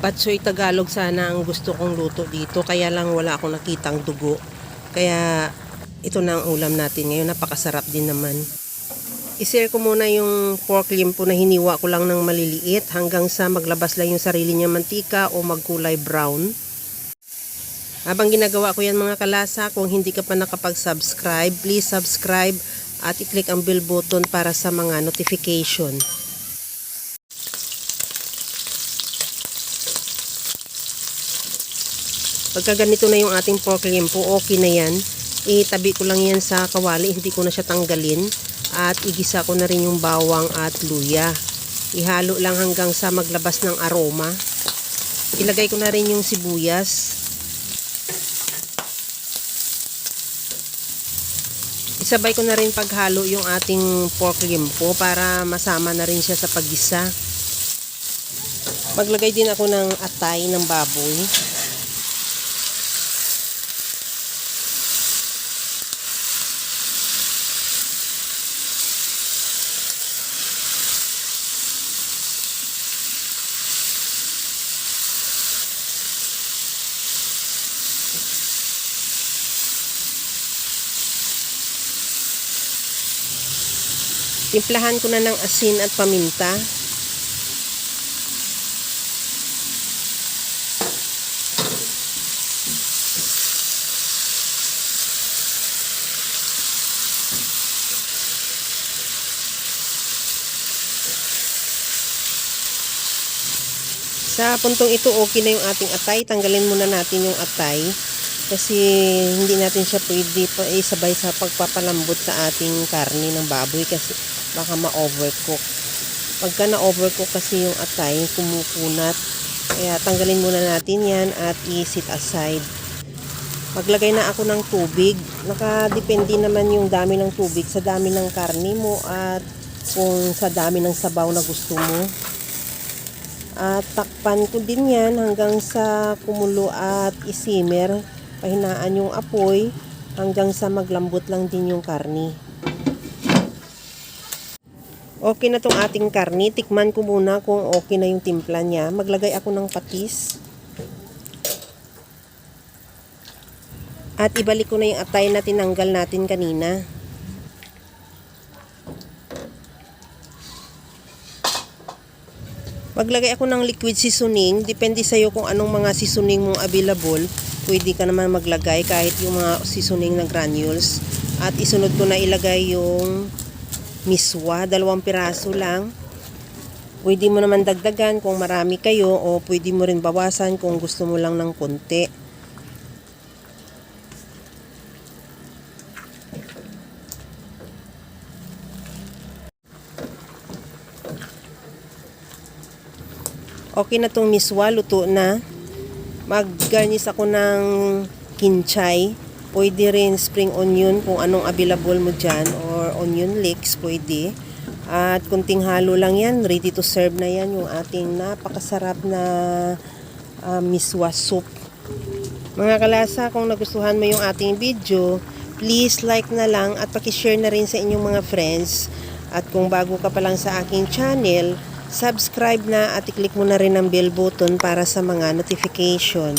Patsoy Tagalog sana ang gusto kong luto dito, kaya lang wala akong nakitang dugo. Kaya ito na ang ulam natin ngayon, napakasarap din naman. I-share ko muna yung pork limpo na hiniwa ko lang ng maliliit hanggang sa maglabas lang yung sarili niya mantika o magkulay brown. Habang ginagawa ko yan mga kalasa, kung hindi ka pa nakapag-subscribe, please subscribe at i-click ang bell button para sa mga notification. Pagka ganito na yung ating pork limpo, okay na yan. Itabi ko lang yan sa kawali, hindi ko na siya tanggalin. At igisa ko na rin yung bawang at luya. Ihalo lang hanggang sa maglabas ng aroma. Ilagay ko na rin yung sibuyas. Isabay ko na rin paghalo yung ating pork limpo para masama na rin siya sa paggisa. Maglagay din ako ng atay ng baboy. Timplahan ko na ng asin at paminta. Sa puntong ito, okay na yung ating atay. Tanggalin muna natin yung atay kasi hindi natin siya pwede pa isabay sa pagpapalambot sa ating karne ng baboy kasi baka ma-overcook. Pagka na-overcook kasi yung atay, kumukunat. Kaya tanggalin muna natin yan at i-set aside. Maglagay na ako ng tubig. Nakadepende naman yung dami ng tubig sa dami ng karne mo at kung sa dami ng sabaw na gusto mo. At takpan ko din yan hanggang sa kumulo at isimmer. Pahinaan yung apoy hanggang sa maglambot lang din yung karne. Okay na tong ating karne. Tikman ko muna kung okay na yung timpla niya. Maglagay ako ng patis. At ibalik ko na yung atay na tinanggal natin kanina. Maglagay ako ng liquid seasoning. Depende sa'yo kung anong mga seasoning mong available. Pwede ka naman maglagay kahit yung mga seasoning na granules. At isunod ko na ilagay yung miswa, 2 piraso lang. Pwede mo naman dagdagan kung marami kayo o pwede mo rin bawasan kung gusto mo lang ng konti. Okay na tong miswa, luto na. Mag-garnish ako ng kinchay. Pwede rin spring onion kung anong available mo dyan or onion leeks pwede. At kunting halo lang yan, ready to serve na yan yung ating napakasarap na miswa soup. Mga kalasa, kung nagustuhan mo yung ating video, please like na lang at pakishare na rin sa inyong mga friends. At kung bago ka pa lang sa aking channel, subscribe na at i-click mo na rin ang bell button para sa mga notification.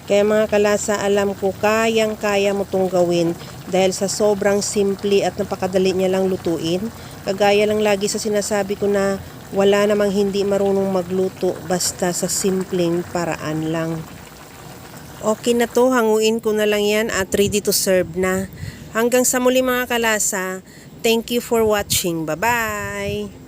Kaya mga kalasa, alam ko kayang-kaya mo itong gawin dahil sa sobrang simple at napakadali niya lang lutuin. Kagaya lang lagi sa sinasabi ko na wala namang hindi marunong magluto basta sa simpleng paraan lang. Okay na to, hanguin ko na lang yan at ready to serve na. Hanggang sa muli mga kalasa, thank you for watching. Bye-bye!